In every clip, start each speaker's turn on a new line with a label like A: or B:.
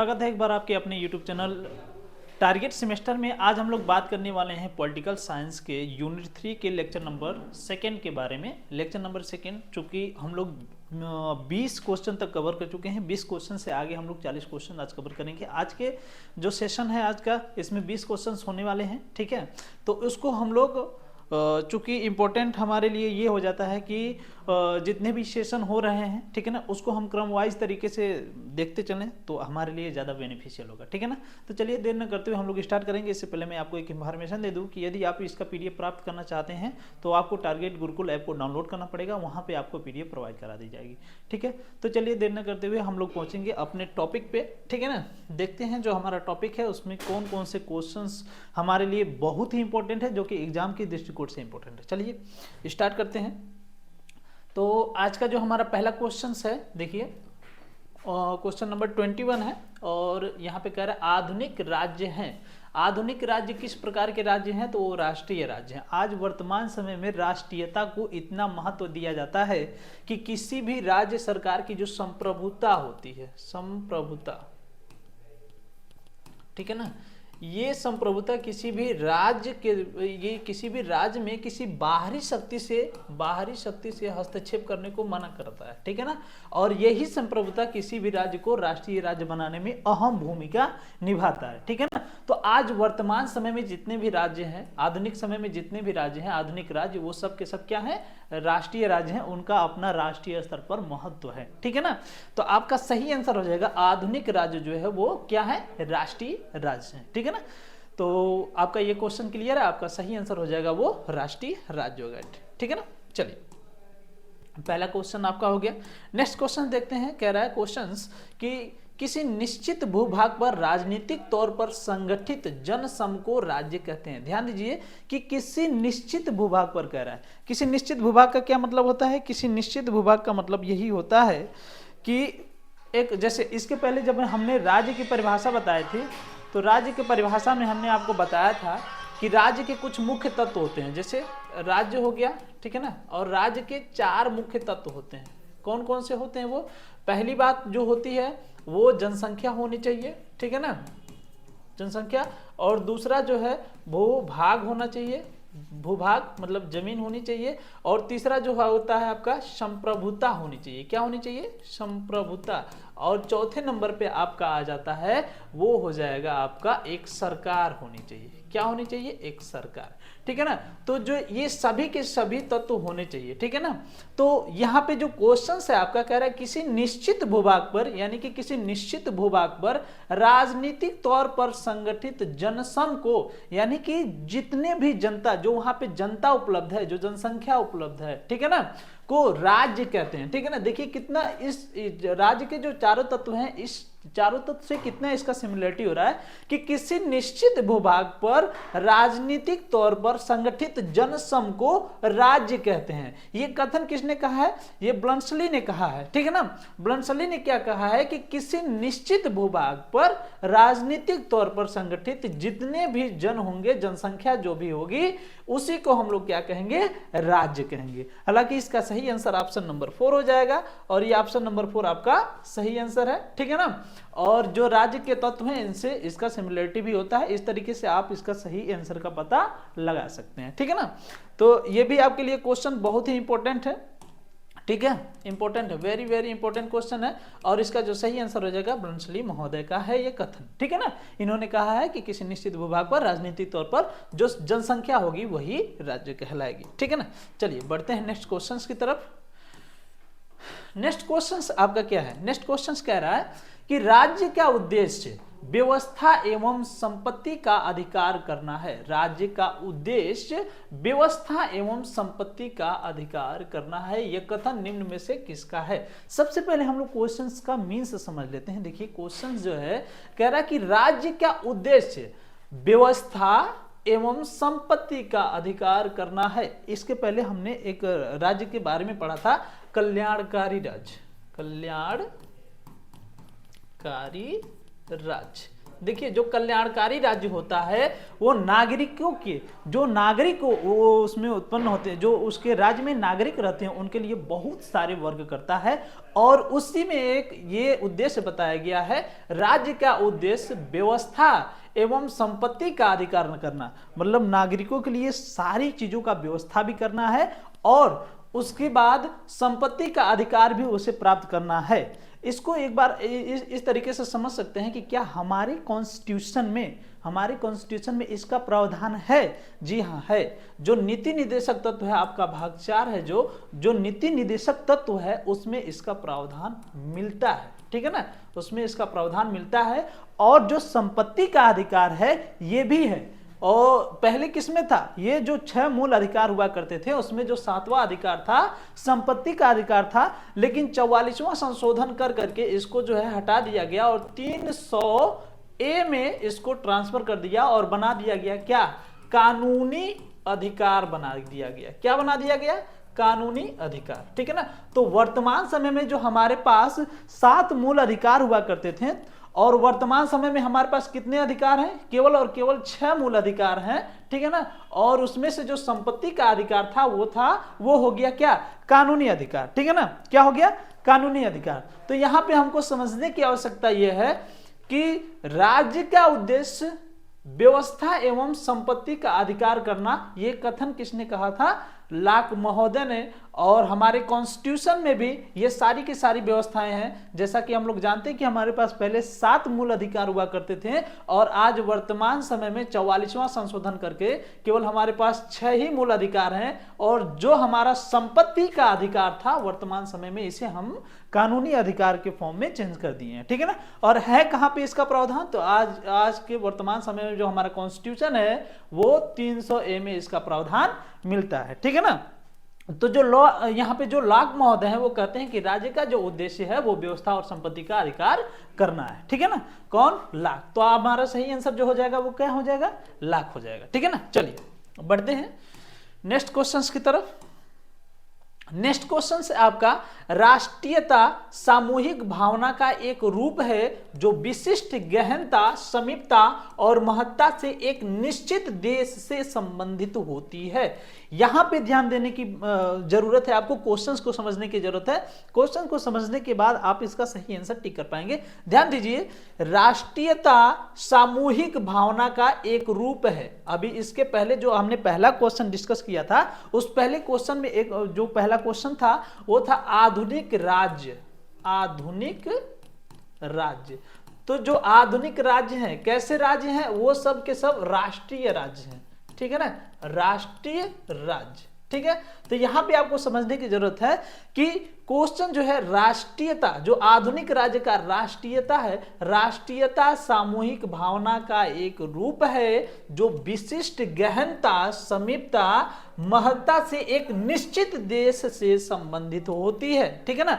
A: स्वागत है एक बार आपके अपने YouTube चैनल टारगेट सेमेस्टर में। आज हम लोग बात करने वाले हैं पॉलिटिकल साइंस के यूनिट 3 के लेक्चर नंबर 2 के बारे में। लेक्चर नंबर 2 चूँकि हम लोग 20 क्वेश्चन तक कवर कर चुके हैं। 20 क्वेश्चन से आगे हम लोग 40 क्वेश्चन आज कवर करेंगे। आज के जो सेशन है आज का, इसमें 20 क्वेश्चन होने वाले हैं, ठीक है। तो उसको हम लोग चूँकि इम्पोर्टेंट हमारे लिए ये हो जाता है कि जितने भी सेशन हो रहे हैं, ठीक है ना, उसको हम क्रम वाइज तरीके से देखते चलें तो हमारे लिए ज़्यादा बेनिफिशियल होगा, ठीक है ना। तो चलिए देर न करते हुए हम लोग स्टार्ट करेंगे। इससे पहले मैं आपको एक इन्फॉर्मेशन दे दूं कि यदि आप इसका PDF प्राप्त करना चाहते हैं तो आपको टारगेट गुरुकुल ऐप को डाउनलोड करना पड़ेगा, वहाँ पर आपको PDF प्रोवाइड करा दी जाएगी, ठीक है। तो चलिए देर न करते हुए हम लोग पहुँचेंगे अपने टॉपिक पे, ठीक है ना। देखते हैं जो हमारा टॉपिक है उसमें कौन कौन से क्वेश्चन हमारे लिए बहुत ही इंपॉर्टेंट है, जो कि एग्जाम की दृष्टिकोण से इंपॉर्टेंट है। चलिए स्टार्ट करते हैं। तो आज का जो हमारा पहला क्वेश्चन है, देखिए क्वेश्चन नंबर 21 है और यहाँ पे कह रहा है आधुनिक राज्य हैं। आधुनिक राज्य किस प्रकार के राज्य हैं? तो वो राष्ट्रीय राज्य हैं। आज वर्तमान समय में राष्ट्रीयता को इतना महत्व दिया जाता है कि किसी भी राज्य सरकार की जो संप्रभुता होती है, संप्रभुता, ठीक है ना, ये संप्रभुता किसी भी राज्य के, ये किसी भी राज्य में किसी बाहरी शक्ति से हस्तक्षेप करने को मना करता है, ठीक है ना। और यही संप्रभुता किसी भी राज्य को राष्ट्रीय राज्य बनाने में अहम भूमिका निभाता है, ठीक है ना। तो आज वर्तमान समय में जितने भी राज्य हैं, आधुनिक समय में जितने भी राज्य हैं, आधुनिक राज्य, वो सब के सब क्या है? राष्ट्रीय राज्य हैं। उनका अपना राष्ट्रीय स्तर पर महत्व है, ठीक है ना। तो आपका सही आंसर हो जाएगा आधुनिक राज्य जो है वो क्या है? राष्ट्रीय राज्य है, ठीक है ना। तो आपका ये क्वेश्चन क्लियर है, आपका सही आंसर हो जाएगा वो राष्ट्रीय राज्य होगा, ठीक है ना। चलिए पहला क्वेश्चन आपका हो गया। नेक्स्ट क्वेश्चन देखते हैं। कह रहा है क्वेश्चंस कि किसी निश्चित भूभाग पर राजनीतिक तौर पर संगठित जनसम को राज्य कहते हैं। ध्यान दीजिए कि किसी निश्चित भूभाग पर कह रहा है। किसी निश्चित भूभाग का क्या मतलब होता है? किसी निश्चित भूभाग का मतलब यही होता है कि एक, जैसे इसके पहले जब हमने राज्य की परिभाषा बताई थी, तो राज्य की परिभाषा में हमने आपको बताया था कि राज्य के कुछ मुख्य तत्व होते हैं। जैसे राज्य हो गया, ठीक है ना, और राज्य के 4 मुख्य तत्व होते हैं। कौन कौन से होते हैं वो? पहली बात जो होती है वो जनसंख्या होनी चाहिए, ठीक है ना, जनसंख्या। और दूसरा जो है भूभाग होना चाहिए, भूभाग मतलब जमीन होनी चाहिए। और तीसरा जो होता है आपका संप्रभुता होनी चाहिए। क्या होनी चाहिए? संप्रभुता। और चौथे नंबर पे आपका आ जाता है, वो हो जाएगा आपका एक सरकार होनी चाहिए। क्या होनी चाहिए? एक सरकार, ठीक है ना। तो जो ये सभी के सभी तत्व होने चाहिए, ठीक है ना। तो यहाँ पे जो क्वेश्चन है आपका कह रहा है किसी निश्चित भूभाग पर, यानी कि किसी निश्चित भूभाग पर राजनीतिक तौर पर संगठित जनसम को, यानी कि जितने भी जनता, जो वहां पे जनता उपलब्ध है, जो जनसंख्या उपलब्ध है, ठीक है ना, को राज्य कहते हैं, ठीक है ना। देखिए कितना इस राज्य के जो चारों तत्व हैं, इस चारों तत्व से कितना इसका सिमिलरिटी हो रहा है कि किसी निश्चित भूभाग पर राजनीतिक तौर पर संगठित जनसम को राज्य कहते हैं। ये कथन किसने कहा है? ये ब्लंसली ने कहा है, ठीक है ना। ब्लंसली ने क्या कहा है कि किसी निश्चित भूभाग पर राजनीतिक तौर पर संगठित जितने भी जन होंगे, जनसंख्या जो भी होगी, उसी को हम लोग क्या कहेंगे? राज्य कहेंगे। हालांकि इसका सही आंसर ऑप्शन नंबर 4 हो जाएगा और ये ऑप्शन नंबर 4 आपका सही आंसर है, ठीक है ना। और जो राज्य के तत्व हैं इनसे इसका सिमिलरिटी भी होता है। इस तरीके से आप इसका सही आंसर का पता लगा सकते हैं, ठीक है ना। तो ये भी आपके लिए क्वेश्चन बहुत ही इंपॉर्टेंट है, ठीक है, इंपॉर्टेंट है, वेरी वेरी इंपॉर्टेंट क्वेश्चन है। और इसका जो सही आंसर हो जाएगा ब्लंसली महोदय का है ये कथन, ठीक है ना। इन्होंने कहा है कि किसी निश्चित भूभाग पर राजनीतिक तौर पर जो जनसंख्या होगी वही राज्य कहलाएगी, ठीक है ना। चलिए बढ़ते हैं नेक्स्ट क्वेश्चन की तरफ। नेक्स्ट क्वेश्चन आपका क्या है? नेक्स्ट क्वेश्चन कह रहा है कि राज्य का उद्देश्य व्यवस्था एवं संपत्ति का अधिकार करना है। राज्य का उद्देश्य व्यवस्था एवं संपत्ति का अधिकार करना है। यह कथन निम्न में से किसका है? सबसे पहले हम लोग क्वेश्चंस का मीन्स समझ लेते हैं। देखिए क्वेश्चन जो है कह रहा है कि राज्य का उद्देश्य व्यवस्था एवं संपत्ति का अधिकार करना है। इसके पहले हमने एक राज्य के बारे में पढ़ा था, कल्याणकारी राज्य, कल्याणकारी राज्य, देखिए जो कल्याणकारी राज्य होता है वो नागरिकों के, जो नागरिक वो उसमें उत्पन्न होते हैं, जो उसके राज्य में नागरिक रहते हैं, उनके लिए बहुत सारे वर्ग करता है। और उसी में एक ये उद्देश्य बताया गया है, राज्य का उद्देश्य व्यवस्था एवं संपत्ति का अधिकार करना, मतलब नागरिकों के लिए सारी चीजों का व्यवस्था भी करना है और उसके बाद संपत्ति का अधिकार भी उसे प्राप्त करना है। इसको एक बार इस तरीके से समझ सकते हैं कि क्या हमारे कॉन्स्टिट्यूशन में इसका प्रावधान है? जी हाँ है। जो नीति निर्देशक तत्व है आपका भाग 4 है, जो नीति निर्देशक तत्व है उसमें इसका प्रावधान मिलता है, ठीक है ना, उसमें इसका प्रावधान मिलता है। और जो संपत्ति का अधिकार है ये भी है। और पहले किसमें था? ये जो 6 मूल अधिकार हुआ करते थे उसमें जो 7वां अधिकार था संपत्ति का अधिकार था, लेकिन 44वां संशोधन कर करके इसको जो है हटा दिया गया और 300A में इसको ट्रांसफर कर दिया और बना दिया गया क्या? कानूनी अधिकार बना दिया गया। क्या बना दिया गया? कानूनी अधिकार, ठीक है ना। तो वर्तमान समय में जो हमारे पास 7 मूल अधिकार हुआ करते थे और वर्तमान समय में हमारे पास कितने अधिकार हैं? केवल और केवल 6 मूल अधिकार हैं, ठीक है ना। और उसमें से जो संपत्ति का अधिकार था वो हो गया क्या? कानूनी अधिकार, ठीक है ना। क्या हो गया? कानूनी अधिकार। तो यहां पे हमको समझने की आवश्यकता यह है कि राज्य का उद्देश्य व्यवस्था एवं संपत्ति का अधिकार करना, ये कथन किसने कहा था? लॉक महोदय ने। और हमारे कॉन्स्टिट्यूशन में भी ये सारी की सारी व्यवस्थाएं हैं। जैसा कि हम लोग जानते हैं कि हमारे पास पहले 7 मूल अधिकार हुआ करते थे और आज वर्तमान समय में 44वां संशोधन करके केवल हमारे पास 6 ही मूल अधिकार हैं। और जो हमारा संपत्ति का अधिकार था वर्तमान समय में इसे हम कानूनी अधिकार के फॉर्म में चेंज कर दिए हैं, ठीक है ना। और है कहां पे इसका प्रावधान? तो आज के वर्तमान समय में जो हमारा कॉन्स्टिट्यूशन है वो 300A में इसका प्रावधान मिलता है, ठीक है ना। तो जो लॉ यहाँ पे जो लॉक महोदय है वो कहते हैं कि राज्य का जो उद्देश्य है वो व्यवस्था और संपत्ति का अधिकार करना है, ठीक है ना। कौन? लॉक। तो हमारा सही आंसर जो हो जाएगा वो क्या हो जाएगा? लॉक हो जाएगा, ठीक है ना। चलिए बढ़ते हैं नेक्स्ट क्वेश्चंस की तरफ। नेक्स्ट क्वेश्चन से आपका राष्ट्रीयता सामूहिक भावना का एक रूप है जो विशिष्ट गहनता, समीपता और महत्ता से एक निश्चित देश से संबंधित होती है। यहां पे ध्यान देने की जरूरत है, आपको क्वेश्चंस को समझने की जरूरत है। क्वेश्चन को समझने के बाद आप इसका सही आंसर टिक कर पाएंगे। ध्यान दीजिए, राष्ट्रीयता सामूहिक भावना का एक रूप है। अभी इसके पहले जो हमने पहला क्वेश्चन डिस्कस किया था उस पहले क्वेश्चन में एक जो पहला क्वेश्चन था वो था आधुनिक राज्य। आधुनिक राज्य, तो जो आधुनिक राज्य हैं कैसे राज्य हैं? वो सब के सब राष्ट्रीय राज्य हैं, ठीक है ना, राष्ट्रीय राज्य, ठीक है। तो यहां पे आपको समझने की जरूरत है कि क्वेश्चन जो है राष्ट्रीयता, जो आधुनिक राज्य का राष्ट्रीयता है, राष्ट्रीयता सामूहिक भावना का एक रूप है जो विशिष्ट गहनता, समीपता, महत्ता से एक निश्चित देश से संबंधित होती है, ठीक है ना।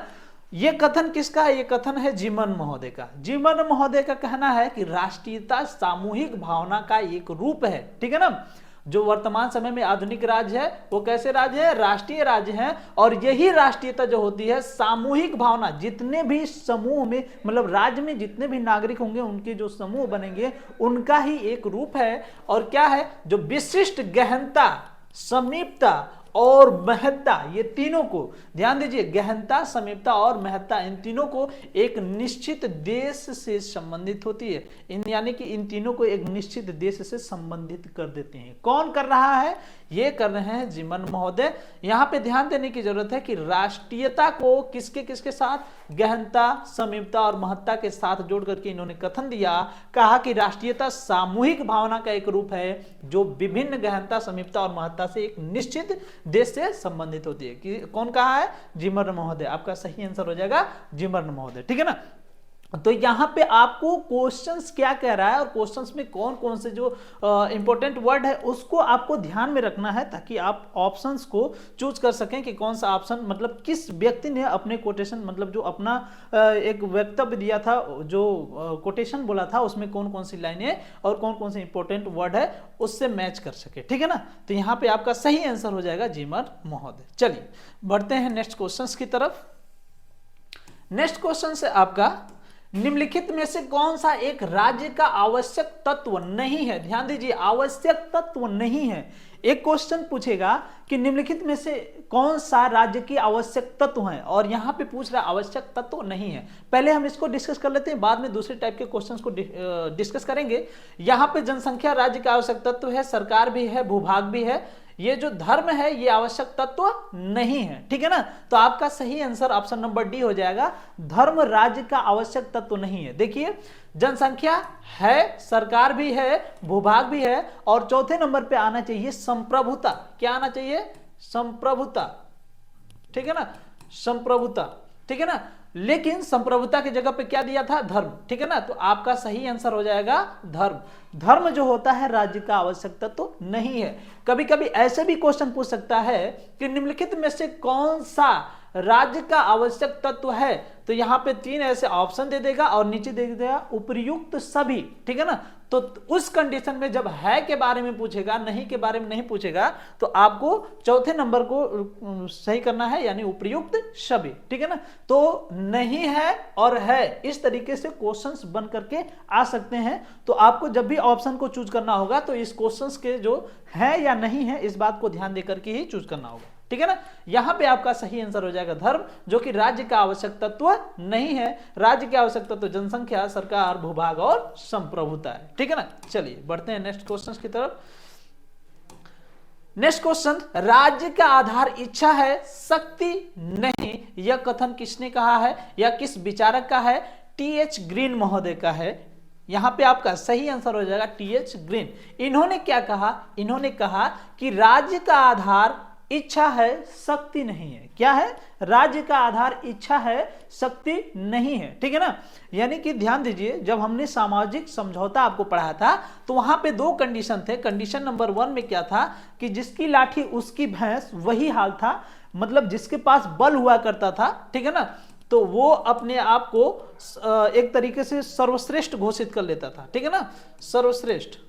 A: ये कथन किसका है? ये कथन है जीमन महोदय का। जीमन महोदय का कहना है कि राष्ट्रीयता सामूहिक भावना का एक रूप है, ठीक है ना। जो वर्तमान समय में आधुनिक राज्य है वो कैसे राज्य है? राष्ट्रीय राज्य है। और यही राष्ट्रीयता जो होती है सामूहिक भावना, जितने भी समूह में मतलब राज्य में जितने भी नागरिक होंगे उनके जो समूह बनेंगे उनका ही एक रूप है। और क्या है? जो विशिष्ट गहनता, समीपता और महत्ता, ये तीनों को ध्यान दीजिए, गहनता, समीपता और महत्ता, इन तीनों को एक निश्चित देश से संबंधित होती है। यानी कि इन तीनों को एक निश्चित देश से संबंधित कर देते हैं। कौन कर रहा है? ये कर रहे हैं जीमन महोदय। यहां पे ध्यान देने की जरूरत है कि राष्ट्रीयता को किसके किसके साथ? गहनता, समीपता और महत्ता के साथ जोड़ करके इन्होंने कथन दिया। कहा कि राष्ट्रीयता सामूहिक भावना का एक रूप है जो विभिन्न गहनता, समीपता और महत्ता से एक निश्चित देश से संबंधित होती है। कि कौन कहा है? जीमन महोदय। आपका सही आंसर हो जाएगा जीमन महोदय, ठीक है ना। तो यहां पे आपको क्वेश्चंस क्या कह रहा है और क्वेश्चंस में कौन कौन से जो इंपॉर्टेंट वर्ड है उसको आपको ध्यान में रखना है ताकि आप ऑप्शंस को चूज कर सकें कि कौन सा ऑप्शन मतलब किस व्यक्ति ने अपने कोटेशन मतलब जो अपना एक वक्तव्य दिया था, जो कोटेशन बोला था उसमें कौन कौन सी लाइनें और कौन कौन से इंपॉर्टेंट वर्ड है उससे मैच कर सके, ठीक है ना। तो यहाँ पे आपका सही आंसर हो जाएगा जीमन महोदय। चलिए बढ़ते हैं नेक्स्ट क्वेश्चन की तरफ। नेक्स्ट क्वेश्चन से आपका निम्नलिखित में से कौन सा एक राज्य का आवश्यक तत्व नहीं है? ध्यान दीजिए, आवश्यक तत्व नहीं है। एक क्वेश्चन पूछेगा कि निम्नलिखित में से कौन सा राज्य की आवश्यक तत्व है, और यहां पे पूछ रहा आवश्यक तत्व नहीं है। पहले हम इसको डिस्कस कर लेते हैं, बाद में दूसरे टाइप के क्वेश्चंस को डिस्कस करेंगे। यहां पे जनसंख्या राज्य का आवश्यक तत्व है, सरकार भी है, भूभाग भी है। ये जो धर्म है ये आवश्यक तत्व नहीं है, ठीक है ना। तो आपका सही आंसर ऑप्शन नंबर डी हो जाएगा, धर्म राज्य का आवश्यक तत्व नहीं है। देखिए, जनसंख्या है, सरकार भी है, भूभाग भी है, और चौथे नंबर पे आना चाहिए संप्रभुता। क्या आना चाहिए? संप्रभुता, ठीक है ना, संप्रभुता, ठीक है ना। लेकिन संप्रभुता की जगह पे क्या दिया था? धर्म, ठीक है ना। तो आपका सही आंसर हो जाएगा धर्म। धर्म जो होता है राज्य का आवश्यक तत्व तो नहीं है। कभी कभी ऐसे भी क्वेश्चन पूछ सकता है कि निम्नलिखित में से कौन सा राज्य का आवश्यक तत्व है, तो यहां पे 3 ऐसे ऑप्शन दे देगा और नीचे दे देगा उपर्युक्त सभी, ठीक है ना। तो उस कंडीशन में जब है के बारे में पूछेगा, नहीं के बारे में नहीं पूछेगा, तो आपको चौथे नंबर को सही करना है, यानी उपर्युक्त सभी, ठीक है ना। तो नहीं है और है, इस तरीके से क्वेश्चंस बन करके आ सकते हैं। तो आपको जब भी ऑप्शन को चूज करना होगा तो इस क्वेश्चंस के जो है या नहीं है इस बात को ध्यान देकर के ही चूज करना होगा, ठीक है ना। यहां पे आपका सही आंसर हो जाएगा धर्म, जो कि राज्य का आवश्यक तत्व नहीं है। राज्य के आवश्यक तत्व जनसंख्या, सरकार, भूभाग और संप्रभुता है, ठीक है ना। चलिए बढ़ते हैं नेक्स्ट क्वेश्चन की तरफ। नेक्स्ट क्वेश्चन, राज्य का आधार इच्छा है, शक्ति नहीं। यह कथन किसने कहा है या किस विचारक का है? टी.एच. ग्रीन महोदय का है। यहां पे आपका सही आंसर हो जाएगा टी.एच. ग्रीन। इन्होंने क्या कहा? इन्होंने कहा कि राज्य का आधार इच्छा है, शक्ति नहीं है। क्या है? राज्य का आधार इच्छा है, शक्ति नहीं है, ठीक है ना। यानी कि ध्यान दीजिए, जब हमने सामाजिक समझौता आपको पढ़ाया था तो वहां पे 2 कंडीशन थे। कंडीशन नंबर 1 में क्या था कि जिसकी लाठी उसकी भैंस, वही हाल था। मतलब जिसके पास बल हुआ करता था, ठीक है ना, तो वो अपने आप को एक तरीके से सर्वश्रेष्ठ घोषित कर लेता था, ठीक है ना, सर्वश्रेष्ठ।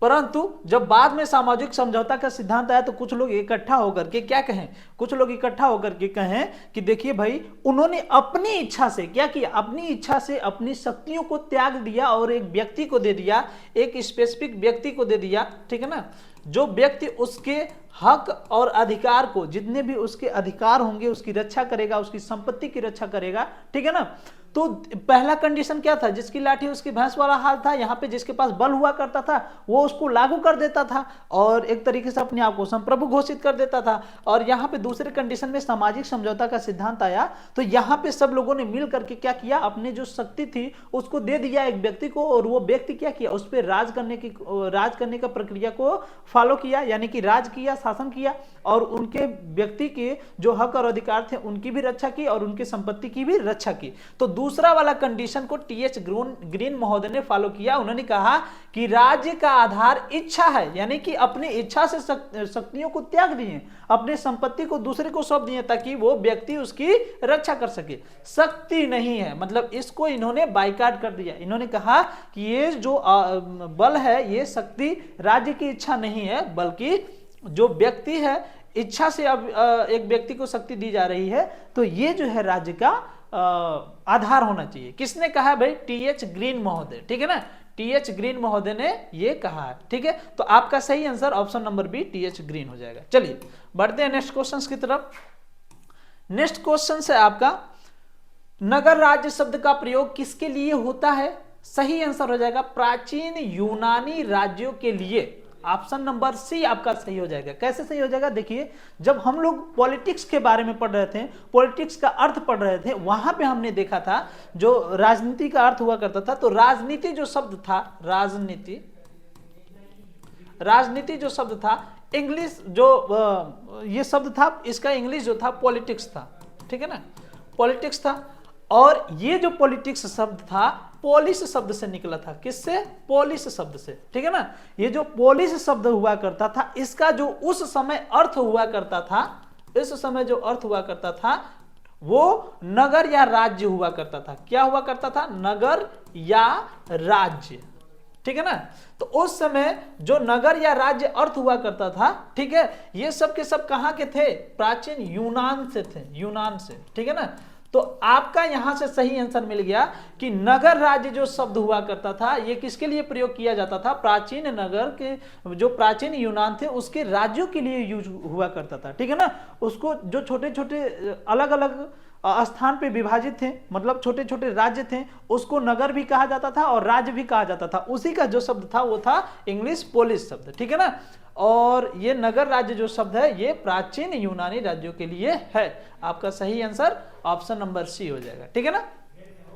A: परंतु जब बाद में सामाजिक समझौता का सिद्धांत आया तो कुछ लोग इकट्ठा होकर के क्या कहें, कुछ लोग इकट्ठा होकर के कहें कि देखिए भाई, उन्होंने अपनी इच्छा से क्या किया? अपनी इच्छा से अपनी शक्तियों को त्याग दिया और एक व्यक्ति को दे दिया, एक स्पेसिफिक व्यक्ति को दे दिया, ठीक है ना। जो व्यक्ति उसके हक और अधिकार को, जितने भी उसके अधिकार होंगे उसकी रक्षा करेगा, उसकी संपत्ति की रक्षा करेगा, ठीक है ना। तो पहला कंडीशन क्या था? जिसकी लाठी उसकी भैंस वाला हाल था। यहाँ पे जिसके पास बल हुआ करता था वो उसको लागू कर देता था और एक तरीके से अपने आप को संप्रभु घोषित कर देता था। और यहाँ पे दूसरे कंडीशन में सामाजिक समझौता का सिद्धांत आया तो यहाँ पे सब लोगों ने मिल करके क्या किया? अपने जो शक्ति थी उसको दे दिया एक व्यक्ति को, और वो व्यक्ति क्या किया? उस पर राज करने का प्रक्रिया को फॉलो किया, यानी कि राज किया, शासन किया, और उनके व्यक्ति के जो हक और अधिकार थे उनकी भी रक्षा की और उनकी संपत्ति की भी रक्षा की। तो दूसरा वाला कंडीशन को टी.एच. ग्रीन महोदय ने फॉलो किया। उन्होंने कहा कि राज्य का आधार इच्छा है, यानी कि अपनी इच्छा से शक्तियों को त्याग दिए, अपनी संपत्ति को दूसरे को सौंप दिए ताकि वो व्यक्ति उसकी रक्षा कर सके। शक्ति नहीं है, मतलब इसको इन्होंने बाइकाट कर दिया। इन्होंने कहा कि ये जो बल है, ये शक्ति राज्य की इच्छा नहीं है, बल्कि जो व्यक्ति है इच्छा से अब एक व्यक्ति को शक्ति दी जा रही है, तो ये जो है राज्य का आधार होना चाहिए। किसने कहा भाई? टी.एच. ग्रीन महोदय, ठीक है ना। टी.एच. ग्रीन महोदय ने ये कहा है, ठीक है। तो आपका सही answer option number B T H. Green हो जाएगा। चलिए बढ़ते हैं नेक्स्ट क्वेश्चन की तरफ। नेक्स्ट क्वेश्चन है आपका, नगर राज्य शब्द का प्रयोग किसके लिए होता है? सही आंसर हो जाएगा प्राचीन यूनानी राज्यों के लिए। ऑप्शन नंबर सी आपका सही हो जाएगा। कैसे सही हो जाएगा? देखिए, जब हम लोग पॉलिटिक्स के बारे में पढ़ रहे थे, पॉलिटिक्स का अर्थ पढ़ रहे थे, वहां पे हमने देखा था जो राजनीति का अर्थ हुआ करता था, तो राजनीति जो शब्द था, राजनीति जो शब्द था, इंग्लिश जो ये शब्द था, इसका इंग्लिश जो था पॉलिटिक्स था, ठीक है ना, पॉलिटिक्स था। और ये जो पॉलिटिक्स शब्द था पोलिस शब्द से निकला था। किससे? पोलिस शब्द से, ठीक है ना। ये जो पोलिस शब्द हुआ करता था, इसका जो उस समय अर्थ हुआ करता था, इस समय जो अर्थ हुआ करता था वो नगर या राज्य हुआ करता था। क्या हुआ करता था? नगर या राज्य, ठीक है ना। तो उस समय जो नगर या राज्य अर्थ हुआ करता था, ठीक है, ये सब के सब कहां के थे, प्राचीन यूनान से थे, यूनान से, ठीक है ना। तो आपका यहां से सही आंसर मिल गया कि नगर राज्य जो शब्द हुआ करता था ये किसके लिए प्रयोग किया जाता था, प्राचीन नगर के जो प्राचीन यूनान थे उसके राज्यों के लिए यूज हुआ करता था, ठीक है ना। उसको जो छोटे छोटे अलग अलग स्थान पे विभाजित थे, मतलब छोटे छोटे राज्य थे, उसको नगर भी कहा जाता था और राज्य भी कहा जाता था। उसी का जो शब्द था वो था इंग्लिश पोलिस शब्द, ठीक है ना। और ये नगर राज्य जो शब्द है ये प्राचीन यूनानी राज्यों के लिए है। आपका सही आंसर ऑप्शन नंबर सी हो जाएगा, ठीक है ना।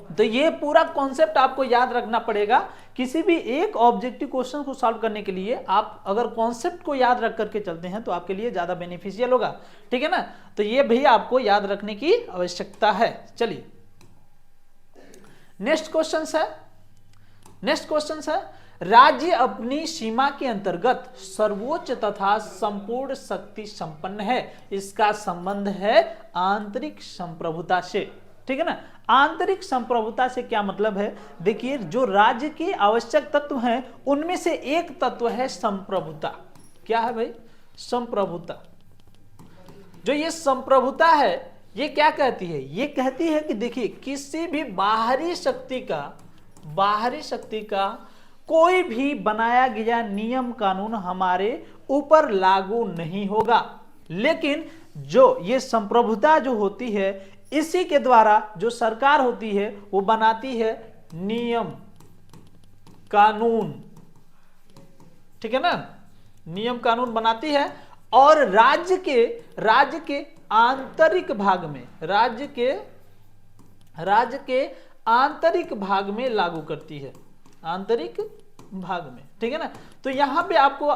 A: तो ये पूरा कॉन्सेप्ट आपको याद रखना पड़ेगा। किसी भी एक ऑब्जेक्टिव क्वेश्चन को सॉल्व करने के लिए आप अगर कॉन्सेप्ट को याद रख करके चलते हैं तो आपके लिए ज्यादा बेनिफिशियल होगा, ठीक है ना। तो ये भी आपको याद रखने की आवश्यकता है। चलिए नेक्स्ट क्वेश्चन है, राज्य अपनी सीमा के अंतर्गत सर्वोच्च तथा संपूर्ण शक्ति संपन्न है। इसका संबंध है आंतरिक संप्रभुता से, ठीक है ना। आंतरिक संप्रभुता से क्या मतलब है, देखिए जो राज्य के आवश्यक तत्व हैं उनमें से एक तत्व है संप्रभुता। क्या है भाई, संप्रभुता। जो ये संप्रभुता है ये क्या कहती है, ये कहती है कि देखिए किसी भी बाहरी शक्ति का कोई भी बनाया गया नियम कानून हमारे ऊपर लागू नहीं होगा, लेकिन जो ये संप्रभुता जो होती है इसी के द्वारा जो सरकार होती है वो बनाती है नियम कानून, ठीक है ना, नियम कानून बनाती है और राज्य के आंतरिक भाग में, राज्य के आंतरिक भाग में लागू करती है, आंतरिक भाग में, ठीक है ना। तो यहां पे आपको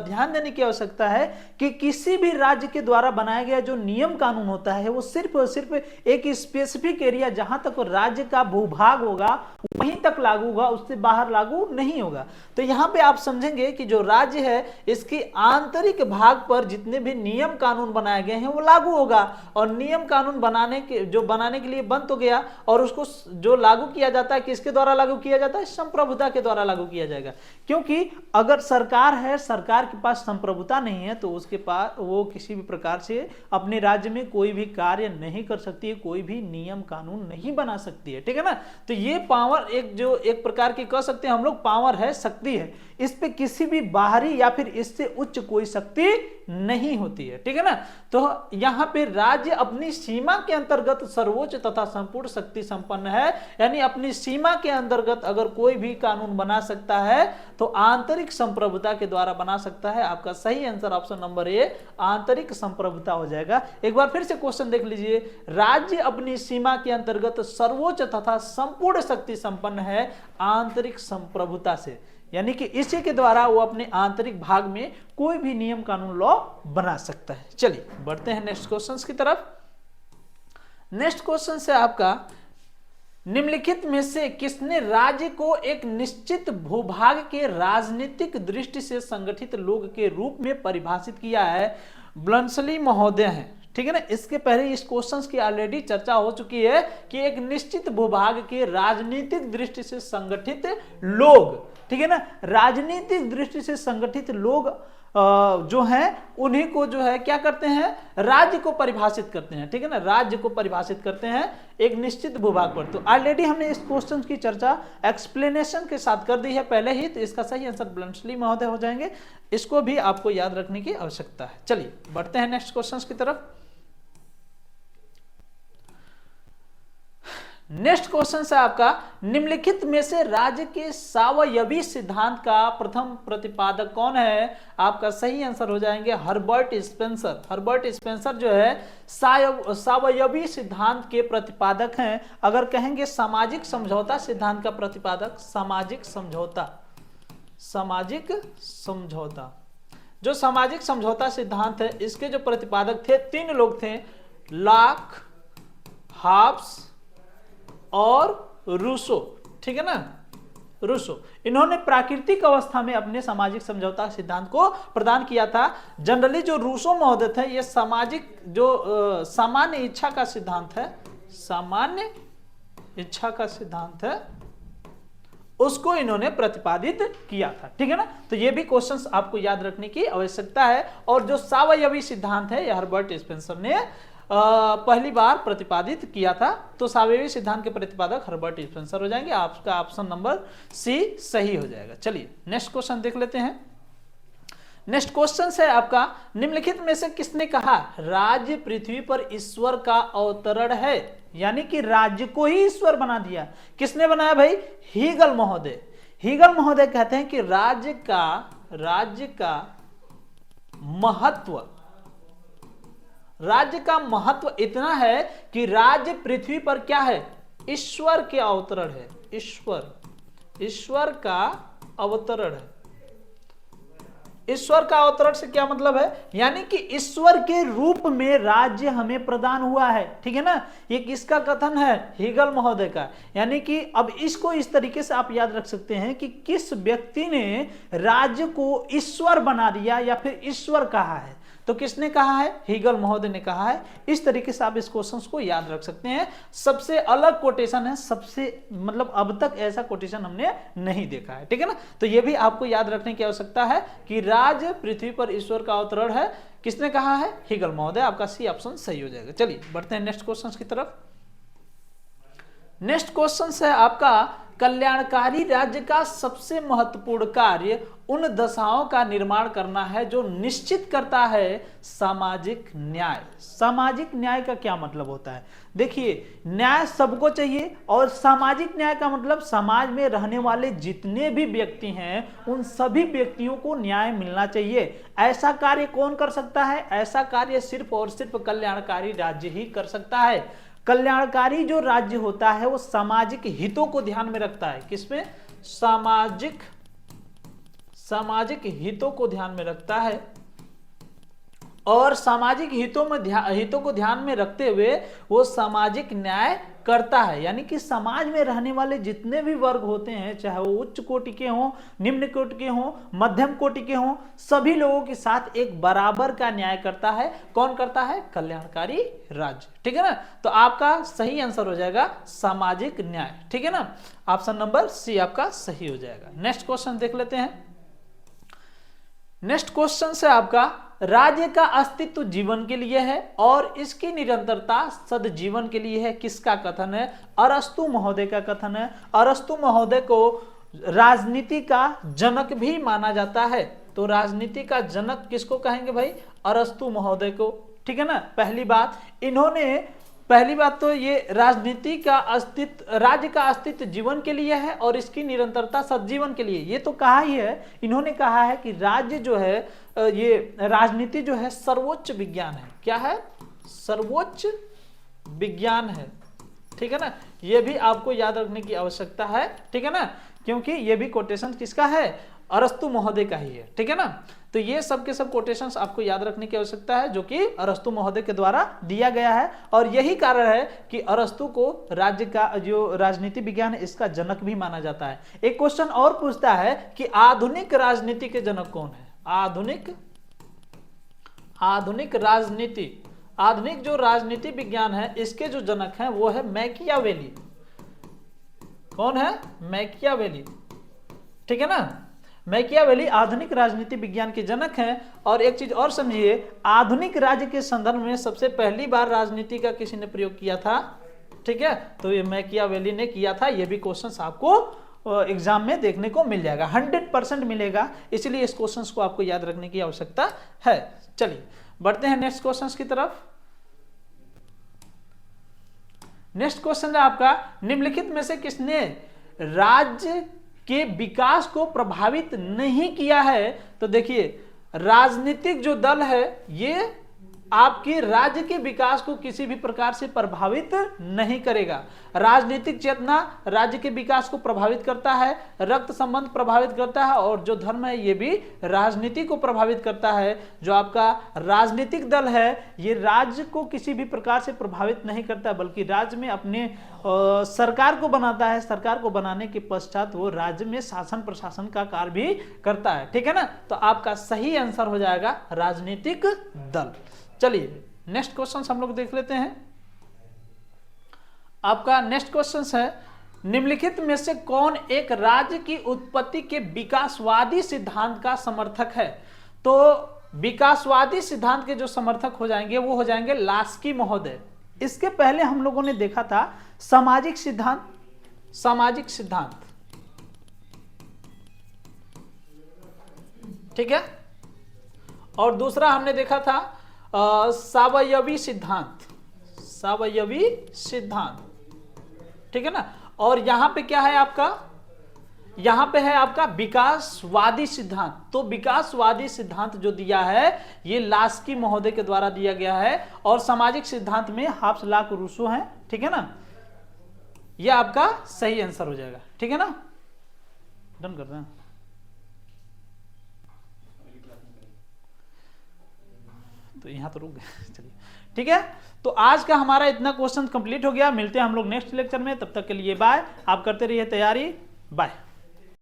A: ध्यान देने की आवश्यकता है कि किसी भी राज्य के द्वारा बनाया गया जो नियम कानून होता है वो सिर्फ और सिर्फ एक स्पेसिफिक एरिया जहां तक राज्य का भूभाग होगा वहीं तक लागू होगा, उससे बाहर लागू नहीं होगा। तो यहां पे आप समझेंगे कि जो राज्य है इसके आंतरिक भाग पर जितने भी नियम कानून बनाए गए हैं वो लागू होगा, और नियम कानून बनाने के लिए बन तो गया और उसको जो लागू किया जाता है किसके द्वारा लागू किया जाता है, संप्रभुता के द्वारा लागू किया जाएगा। क्योंकि अगर सरकार है, सरकार के पास संप्रभुता नहीं है तो उसके पास वो किसी भी प्रकार से अपने राज्य में कोई भी कार्य नहीं कर सकती है, कोई भी नियम कानून नहीं बना सकती है, ठीक है ना। तो ये पावर एक प्रकार की कह सकते हैं हम लोग पावर है, शक्ति है, इस पे किसी भी बाहरी या फिर इससे उच्च कोई शक्ति नहीं होती है, ठीक है ना। तो यहां पे राज्य अपनी सीमा के अंतर्गत सर्वोच्च तथा संपूर्ण शक्ति संपन्न है, यानी अपनी सीमा के अंतर्गत अगर कोई भी कानून बना सकता है तो आंतरिक संप्रभुता के द्वारा बना सकता है। आपका सही आंसर ऑप्शन नंबर ए आंतरिक संप्रभुता हो जाएगा। एक बार फिर से क्वेश्चन देख लीजिए, राज्य अपनी सीमा के अंतर्गत सर्वोच्च तथा संपूर्ण शक्ति संपन्न है आंतरिक संप्रभुता से, यानी कि इसी के द्वारा वो अपने आंतरिक भाग में कोई भी नियम कानून लॉ बना सकता है। चलिए बढ़ते हैं नेक्स्ट क्वेश्चन की तरफ। नेक्स्ट क्वेश्चन से आपका, निम्नलिखित में से किसने राज्य को एक निश्चित भूभाग के राजनीतिक दृष्टि से संगठित लोग के रूप में परिभाषित किया है। ब्लंसली महोदय हैं, ठीक है ना। इसके पहले इस क्वेश्चन की ऑलरेडी चर्चा हो चुकी है कि एक निश्चित भूभाग के राजनीतिक दृष्टि से संगठित लोग, ठीक है ना, राजनीतिक दृष्टि से संगठित लोग जो हैं उन्हीं को जो है क्या करते हैं, राज्य को परिभाषित करते हैं, ठीक है ना, राज्य को परिभाषित करते हैं एक निश्चित भूभाग पर। तो ऑलरेडी हमने इस क्वेश्चन की चर्चा एक्सप्लेनेशन के साथ कर दी है पहले ही, तो इसका सही आंसर ब्लंसली महोदय हो जाएंगे। इसको भी आपको याद रखने की आवश्यकता है। चलिए बढ़ते हैं नेक्स्ट क्वेश्चन की तरफ। नेक्स्ट क्वेश्चन है आपका, निम्नलिखित में से राज्य के सावयवी सिद्धांत का प्रथम प्रतिपादक कौन है। आपका सही आंसर हो जाएंगे हर्बर्ट स्पेंसर। हर्बर्ट स्पेंसर जो है सावयवी सिद्धांत के प्रतिपादक हैं। अगर कहेंगे सामाजिक समझौता सिद्धांत का प्रतिपादक, सामाजिक समझौता जो सामाजिक समझौता सिद्धांत है इसके जो प्रतिपादक थे 3 लोग थे, लॉक, हॉब्स और रूसो, ठीक है ना, रूसो। इन्होंने प्राकृतिक अवस्था में अपने सामाजिक समझौता सिद्धांत को प्रदान किया था। जनरली जो रूसो महोदय थे ये सामाजिक जो सामान्य इच्छा का सिद्धांत है, सामान्य इच्छा का सिद्धांत है, उसको इन्होंने प्रतिपादित किया था। ठीक है ना, तो ये भी क्वेश्चंस आपको याद रखने की आवश्यकता है। और जो सावयवी सिद्धांत है, हर्बर्ट स्पेंसर ने पहली बार प्रतिपादित किया था। तो सावयवी सिद्धांत के प्रतिपादक हर्बर्ट स्पेंसर हो जाएंगे। आपका ऑप्शन नंबर सी सही हो जाएगा। चलिए नेक्स्ट क्वेश्चन देख लेते हैं। नेक्स्ट क्वेश्चन है आपका, निम्नलिखित में से किसने कहा राज्य पृथ्वी पर ईश्वर का अवतरण है? यानी कि राज्य को ही ईश्वर बना दिया। किसने बनाया भाई? हीगल महोदय। हीगल महोदय कहते हैं कि राज्य का महत्व इतना है कि राज्य पृथ्वी पर क्या है? ईश्वर के अवतरण है। ईश्वर का अवतरण है। ईश्वर का अवतरण से क्या मतलब है? यानी कि ईश्वर के रूप में राज्य हमें प्रदान हुआ है। ठीक है ना, ये किसका कथन है? हीगल महोदय का। यानी कि अब इसको इस तरीके से आप याद रख सकते हैं कि किस व्यक्ति ने राज्य को ईश्वर बना दिया या फिर ईश्वर कहा है। तो किसने कहा है? हीगल महोदय ने कहा है। इस तरीके से आप इस क्वेश्चन को याद रख सकते हैं। सबसे अलग कोटेशन है, सबसे मतलब अब तक ऐसा कोटेशन हमने नहीं देखा है। ठीक है ना, तो यह भी आपको याद रखने की आवश्यकता है कि राज्य पृथ्वी पर ईश्वर का अवतरण है। किसने कहा है? हीगल महोदय। आपका सी ऑप्शन सही हो जाएगा। चलिए बढ़ते हैं नेक्स्ट क्वेश्चन की तरफ। नेक्स्ट क्वेश्चन है आपका, कल्याणकारी राज्य का सबसे महत्वपूर्ण कार्य उन दशाओं का निर्माण करना है जो निश्चित करता है सामाजिक न्याय। सामाजिक न्याय का क्या मतलब होता है? देखिए, न्याय सबको चाहिए और सामाजिक न्याय का मतलब समाज में रहने वाले जितने भी व्यक्ति हैं उन सभी व्यक्तियों को न्याय मिलना चाहिए। ऐसा कार्य कौन कर सकता है? ऐसा कार्य सिर्फ और सिर्फ कल्याणकारी राज्य ही कर सकता है। कल्याणकारी जो राज्य होता है वो सामाजिक हितों को ध्यान में रखता है। किसमें? सामाजिक हितों को ध्यान में रखता है और सामाजिक हितों को ध्यान में रखते हुए वो सामाजिक न्याय करता है। यानी कि समाज में रहने वाले जितने भी वर्ग होते हैं, चाहे वो उच्च कोटि के हों, निम्न कोटि के हों, मध्यम कोटि के हों, सभी लोगों के साथ एक बराबर का न्याय करता है। कौन करता है? कल्याणकारी राज्य। ठीक है ना, तो आपका सही आंसर हो जाएगा सामाजिक न्याय। ठीक है ना, ऑप्शन नंबर सी आपका सही हो जाएगा। नेक्स्ट क्वेश्चन देख लेते हैं। नेक्स्ट क्वेश्चन से आपका, राज्य का अस्तित्व जीवन के लिए है और इसकी निरंतरता सदजीवन के लिए है। किसका कथन है? अरस्तु महोदय का कथन है। अरस्तु महोदय को राजनीति का जनक भी माना जाता है। तो राजनीति का जनक किसको कहेंगे भाई? अरस्तु महोदय को। ठीक है ना, पहली बात तो ये राजनीति का अस्तित्व, राज्य का अस्तित्व जीवन के लिए है और इसकी निरंतरता सदजीवन के लिए, ये तो कहा ही है। इन्होंने कहा है कि राज्य जो है, ये राजनीति जो है सर्वोच्च विज्ञान है। क्या है? सर्वोच्च विज्ञान है। ठीक है ना, ये भी आपको याद रखने की आवश्यकता है। ठीक है ना, क्योंकि ये भी कोटेशन किसका है? अरस्तु महोदय का ही है। ठीक है ना, तो ये सब के सब कोटेशंस आपको याद रखने की आवश्यकता है जो कि अरस्तु महोदय के द्वारा दिया गया है। और यही कारण है कि अरस्तु को राज्य का जो राजनीति विज्ञान है इसका जनक भी माना जाता है। एक क्वेश्चन और पूछता है कि आधुनिक राजनीति के जनक कौन है? आधुनिक जो राजनीति विज्ञान है इसके जो जनक हैं वो है मैकियावेली। कौन है? मैकियावेली। ठीक है ना, मैकियावेली आधुनिक राजनीति विज्ञान के जनक हैं। और एक चीज और समझिए, आधुनिक राज्य के संदर्भ में सबसे पहली बार राजनीति का किसी ने प्रयोग किया था? ठीक है, तो ये मैकियावेली ने किया था। ये भी क्वेश्चन आपको एग्जाम में देखने को मिल जाएगा, 100% मिलेगा। इसलिए इस क्वेश्चन को आपको याद रखने की आवश्यकता है। चलिए बढ़ते हैं नेक्स्ट क्वेश्चन की तरफ। नेक्स्ट क्वेश्चन है आपका, निम्नलिखित में से किसने राज्य के विकास को प्रभावित नहीं किया है? तो देखिए, राजनीतिक जो दल है ये आपके राज्य के विकास को किसी भी प्रकार से प्रभावित नहीं करेगा। राजनीतिक चेतना राज्य के विकास को प्रभावित करता है, रक्त संबंध प्रभावित करता है और जो धर्म है ये भी राजनीति को प्रभावित करता है। जो आपका राजनीतिक दल है ये राज्य को किसी भी प्रकार से प्रभावित नहीं करता, बल्कि राज्य में अपने सरकार को बनाता है। सरकार को बनाने के पश्चात वो राज्य में शासन प्रशासन का कार्य भी करता है। ठीक है ना, तो आपका सही आंसर हो जाएगा राजनीतिक दल। चलिए नेक्स्ट क्वेश्चन हम लोग देख लेते हैं। आपका नेक्स्ट क्वेश्चन है, निम्नलिखित में से कौन एक राज्य की उत्पत्ति के विकासवादी सिद्धांत का समर्थक है? तो विकासवादी सिद्धांत के जो समर्थक हो जाएंगे वो हो जाएंगे लास्की महोदय। इसके पहले हम लोगों ने देखा था सामाजिक सिद्धांत, सामाजिक सिद्धांत, ठीक है, और दूसरा हमने देखा था सावयवी सिद्धांत, सावयवी सिद्धांत, ठीक है ना। और यहां पे क्या है आपका, यहां पे है आपका विकासवादी सिद्धांत। तो विकासवादी सिद्धांत जो दिया है ये लास्की महोदय के द्वारा दिया गया है, और सामाजिक सिद्धांत में हाफ्स लॉ रूसो है, ठीक है ना। यह आपका सही आंसर हो जाएगा, ठीक है ना। डन कर रहे हैं, तो यहां तो रुक गए, चलिए ठीक है। तो आज का हमारा इतना क्वेश्चन कंप्लीट हो गया। मिलते हैं हम लोग नेक्स्ट लेक्चर में, तब तक के लिए बाय। आप करते रहिए तैयारी, बाय।